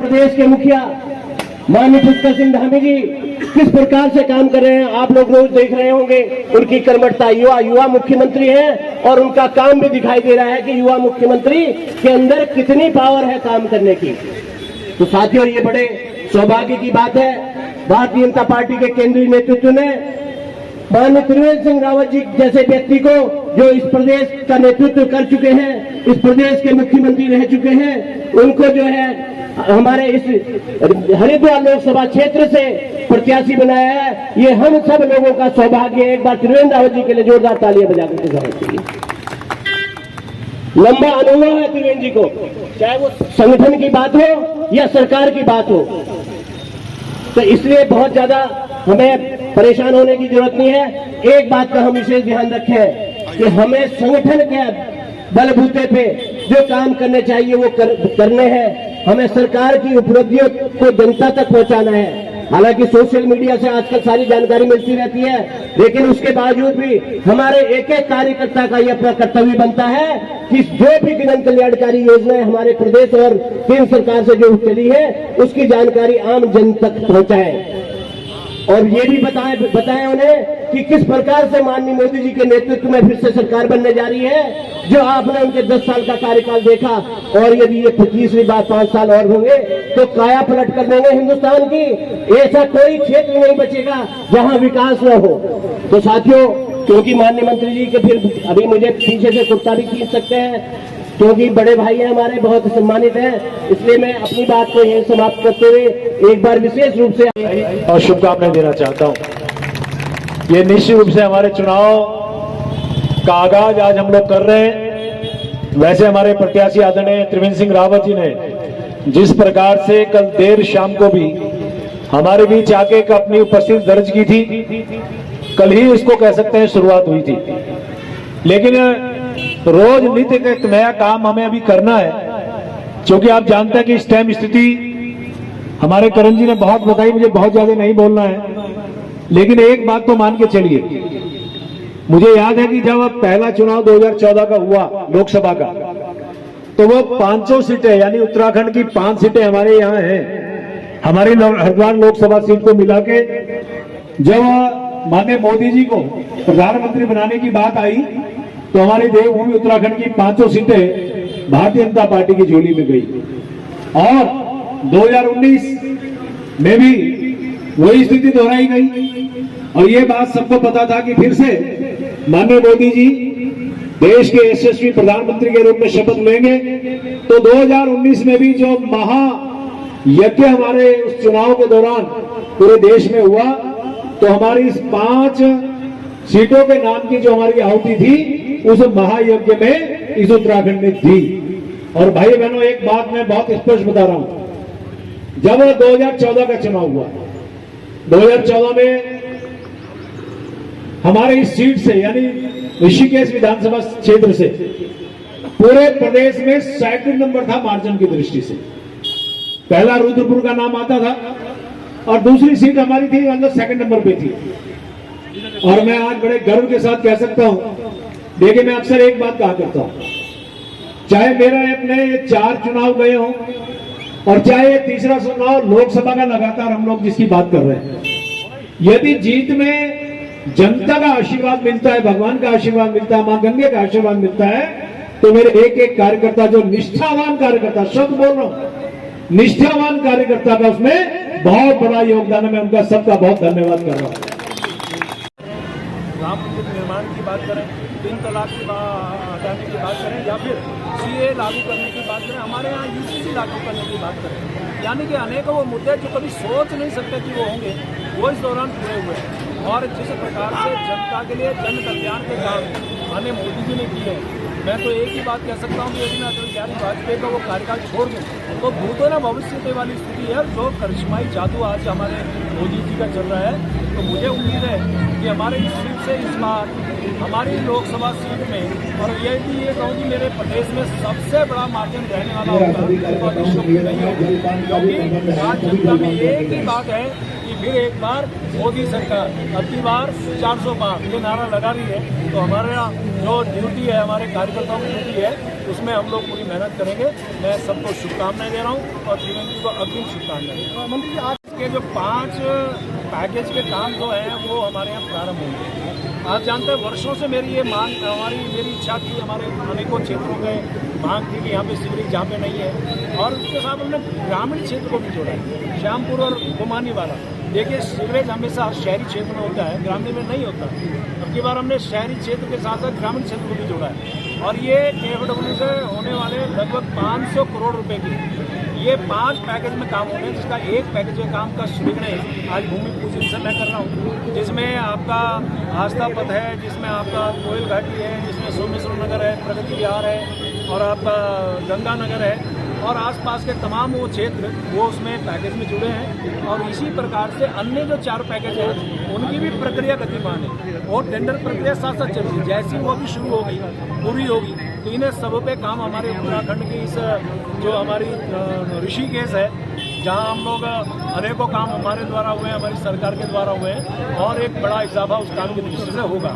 प्रदेश के मुखिया माननीय पुष्कर सिंह धामी जी किस प्रकार से काम कर रहे हैं, आप लोग रोज देख रहे होंगे। उनकी कर्मठता, युवा मुख्यमंत्री हैं और उनका काम भी दिखाई दे रहा है कि युवा मुख्यमंत्री के अंदर कितनी पावर है काम करने की। तो साथियों, ये बड़े सौभाग्य की बात है, भारतीय जनता पार्टी के केंद्रीय नेतृत्व ने माननीय त्रिवेंद्र सिंह रावत जी जैसे व्यक्ति को, जो इस प्रदेश का नेतृत्व कर चुके हैं, इस प्रदेश के मुख्यमंत्री रह चुके हैं, उनको जो है हमारे इस हरिद्वार लोकसभा क्षेत्र से प्रत्याशी बनाया है। ये हम सब लोगों का सौभाग्य है। एक बार त्रिवेंद्र रावत जी के लिए जोरदार तालियां बजाकर के जरूरत चाहिए। लंबा अनुभव है त्रिवेंद्र जी को, चाहे वो संगठन की बात हो या सरकार की बात हो, तो इसलिए बहुत ज्यादा हमें परेशान होने की जरूरत नहीं है। एक बात का हम विशेष ध्यान रखें कि हमें संगठन के बलबूते पे जो काम करने चाहिए वो करने हैं। हमें सरकार की उपलब्धियों को जनता तक पहुंचाना है। हालांकि सोशल मीडिया से आजकल सारी जानकारी मिलती रहती है, लेकिन उसके बावजूद भी हमारे एक एक कार्यकर्ता का यह अपना कर्तव्य बनता है कि जो भी जन कल्याणकारी योजनाएं हमारे प्रदेश और केंद्र सरकार से जो चली है उसकी जानकारी आम जन तक पहुंचाएं। और ये भी बताएं उन्हें कि किस प्रकार से माननीय मोदी जी के नेतृत्व में फिर से सरकार बनने जा रही है। जो आपने उनके 10 साल का कार्यकाल देखा, और यदि ये 25वीं बार 5 साल और होंगे तो काया पलट कर देंगे हिंदुस्तान की। ऐसा कोई क्षेत्र नहीं बचेगा जहां विकास न हो। तो साथियों, क्योंकि माननीय मंत्री जी के फिर अभी मुझे पीछे से कुर्ता भी खींच सकते हैं, क्योंकि बड़े भाई हैं हमारे, बहुत सम्मानित हैं, इसलिए मैं अपनी बात को यही समाप्त करते हुए एक बार विशेष रूप से और शुभकामनाएं देना चाहता हूं। ये निश्चित रूप से हमारे चुनाव का आगाज आज हम लोग कर रहे हैं। वैसे हमारे प्रत्याशी आदरणीय त्रिवेंद्र सिंह रावत जी ने जिस प्रकार से कल देर शाम को भी हमारे बीच आके अपनी उपस्थिति दर्ज की थी, कल ही इसको कह सकते हैं शुरुआत हुई थी, लेकिन रोज नित्य का एक नया काम हमें अभी करना है। क्योंकि आप जानते हैं कि इस टाइम स्थिति हमारे करण जी ने बहुत बताई, मुझे बहुत ज्यादा नहीं बोलना है, लेकिन एक बात तो मान के चलिए। मुझे याद है कि जब पहला चुनाव 2014 का हुआ लोकसभा का, तो वो 500 सीटें यानी उत्तराखंड की 5 सीटें हमारे यहाँ हैं। हमारी हरिद्वार लोकसभा सीट को मिला के जब माननीय मोदी जी को प्रधानमंत्री बनाने की बात आई, तो हमारी देवभूमि उत्तराखंड की 500 सीटें भारतीय जनता पार्टी की झोली में गई। और 2019 में भी वही स्थिति दोहराई गई। और ये बात सबको पता था कि फिर से माननीय मोदी जी देश के यशस्वी प्रधानमंत्री के रूप में शपथ लेंगे। तो 2019 में भी जो महायज्ञ हमारे उस चुनाव के दौरान पूरे देश में हुआ, तो हमारी इस 5 सीटों के नाम की जो हमारी आहुति थी उस महायज्ञ में इस उत्तराखंड में थी। और भाई बहनों, एक बात मैं बहुत स्पष्ट बता रहा हूं, जब 2014 का चुनाव हुआ, 2014 में हमारे इस सीट से यानी ऋषिकेश विधानसभा क्षेत्र से पूरे प्रदेश में 2nd नंबर था मार्जिन की दृष्टि से। पहला रुद्रपुर का नाम आता था और दूसरी सीट हमारी थी मतलब 2nd नंबर पे थी। और मैं आज बड़े गर्व के साथ कह सकता हूं, देखिए मैं अक्सर एक बात कहा करता हूं, चाहे मेरा अपने 4 चुनाव गए हों और चाहे ये तीसरा चुनाव लोकसभा का लगातार हम लोग जिसकी बात कर रहे हैं, यदि जीत में जनता का आशीर्वाद मिलता है, भगवान का आशीर्वाद मिलता है, मां गंगे का आशीर्वाद मिलता है, तो मेरे एक एक कार्यकर्ता, जो निष्ठावान कार्यकर्ता, शब्द बोल रहा हूं, निष्ठावान कार्यकर्ता का उसमें बहुत बड़ा योगदान है। मैं उनका सबका बहुत धन्यवाद कर रहा हूं। राम मंदिर निर्माण की बात करें, 3 तलाक की हटाने की बात करें, या फिर सीए लागू करने की बात करें, हमारे यहाँ यूसीसी लागू करने की बात करें, यानी कि अनेकों वो मुद्दे जो कभी सोच नहीं सकते कि वो होंगे, वो इस दौरान पूरे हुए। और जिस प्रकार से जनता के लिए जन कल्याण के काम माननीय मोदी जी ने किए, मैं तो एक ही बात कह सकता हूँ कि यदि मैं अटल बिहारी वाजपेयी का वो कार्यकाल छोड़ दूँ तो भूतो न भविष्य वाली स्थिति है। जो करिश्माई जादू आज हमारे मोदी जी का चल रहा है, तो मुझे उम्मीद है कि हमारे इस सीट से इस बार हमारी लोकसभा सीट में, और ये भी ये कहूँ कि मेरे प्रदेश में सबसे बड़ा मार्जिन रहने वाला होगा और विश्व की नहीं होगा, क्योंकि आज जनता में एक ही बात है कि फिर एक बार मोदी सरकार, अब की बार 400 पार ये नारा लगा रही है। तो हमारा जो ड्यूटी है, हमारे कार्यकर्ताओं की ड्यूटी है, उसमें हम लोग पूरी मेहनत करेंगे। मैं सबको शुभकामनाएं दे रहा हूँ और त्रिवेंद्र जी को अग्रिम शुभकामनाएं दे रहा हूँ। मंत्री जी, आज के जो 5 पैकेज के काम जो हैं वो हमारे यहाँ प्रारंभ होंगे। आप जानते हैं वर्षों से मेरी ये मांग, मेरी इच्छा थी, हमारे अनेकों क्षेत्रों में मांग थी कि यहाँ पे सीवरेज जहाँ पे नहीं है, और उसके साथ हमने ग्रामीण क्षेत्र को भी जोड़ा है, श्यामपुर और गुमानी वाला। देखिए, सीवरेज हमेशा शहरी क्षेत्र में होता है, ग्रामीण में नहीं होता। अब की बार हमने शहरी क्षेत्र के साथ साथ ग्रामीण क्षेत्र को भी जोड़ा है, और ये KFW से होने वाले लगभग 500 करोड़ रुपए की ये 5 पैकेज में काम होने, जिसका एक पैकेज के काम का श्रीगणेश आज भूमि पूजन से मैं कर रहा हूँ, जिसमें आपका आस्था पथ है, जिसमें आपका कोयल घाटी है, जिसमें सोमेश्वर नगर है, प्रगति विहार है, और आपका गंगा नगर है, और आसपास के तमाम वो क्षेत्र वो उसमें पैकेज में जुड़े हैं। और इसी प्रकार से अन्य जो 4 पैकेज हैं उनकी भी प्रक्रिया गतिमान है, और टेंडर प्रक्रिया साथ साथ चल रही है। जैसी वो भी शुरू होगी, पूरी होगी, तो इन्हें सब पे काम हमारे उत्तराखंड की इस जो हमारी ऋषिकेश है, जहाँ हम लोग अनेकों काम हमारे द्वारा हुए हैं, हमारी सरकार के द्वारा हुए हैं, और एक बड़ा इजाफा उस काम की दृष्टि से होगा।